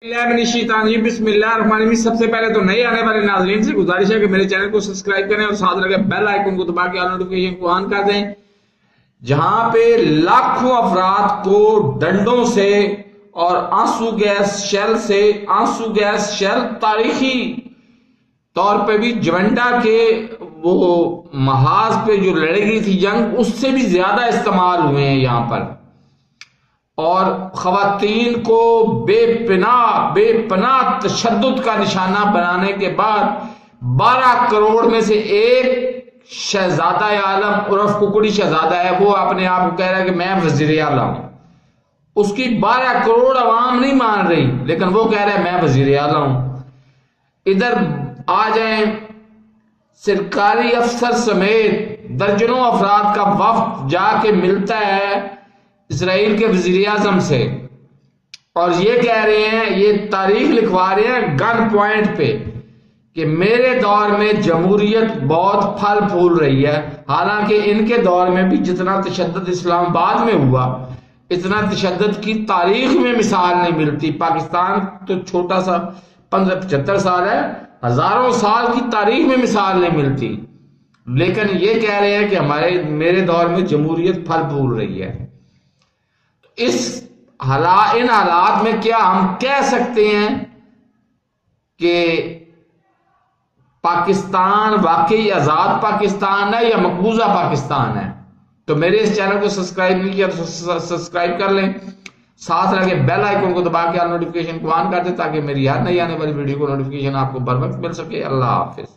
बसम। सबसे पहले तो नए आने वाले नाज़रीन से गुजारिश है कि मेरे चैनल को सब्सक्राइब करें और साथ लगे बेल आइकन को दबा के ऑल नोटिफिकेशन को ऑन कर दें। जहां पे लाखों अफराद को डंडों से और आंसू गैस शेल तारीखी तौर पे भी जवंडा के वो महाज पे जो लड़ी गई थी जंग, उससे भी ज्यादा इस्तेमाल हुए हैं यहां पर। और खवातीन को बेपनाह तशद्दुद का निशाना बनाने के बाद 12 करोड़ में से एक शहजादा आलम उर्फ कुकड़ी शहजादा है, वो अपने आप को कह रहा है कि मैं वजीर आला हूं। उसकी 12 करोड़ अवाम नहीं मान रही, लेकिन वो कह रहा है मैं वजीर आला हूं। इधर आ जाए, सरकारी अफसर समेत दर्जनों अफराद का वफ्द जाके मिलता है इजराइल के वजीर आजम से, और ये कह रहे हैं, ये तारीख लिखवा रहे हैं गन पॉइंट पे कि मेरे दौर में जमहूरियत बहुत फल फूल रही है। हालांकि इनके दौर में भी जितना तशद्दुद इस्लामाबाद में हुआ, इतना तशद्दुद की तारीख में मिसाल नहीं मिलती। पाकिस्तान तो छोटा सा 75 साल है, हजारों साल की तारीख में मिसाल नहीं मिलती, लेकिन ये कह रहे हैं कि मेरे दौर में जमहूरियत फल फूल रही है। इन हालात में क्या हम कह सकते हैं कि पाकिस्तान वाकई आजाद पाकिस्तान है या मकबूजा पाकिस्तान है? तो मेरे इस चैनल को सब्सक्राइब नहीं किया तो सब्सक्राइब कर लें, साथ लगे बेल आइकन को दबा के नोटिफिकेशन को ऑन कर दें ताकि मेरी हर नई आने वाली वीडियो को नोटिफिकेशन आपको बर वक्त मिल सके। अल्लाह हाफिज।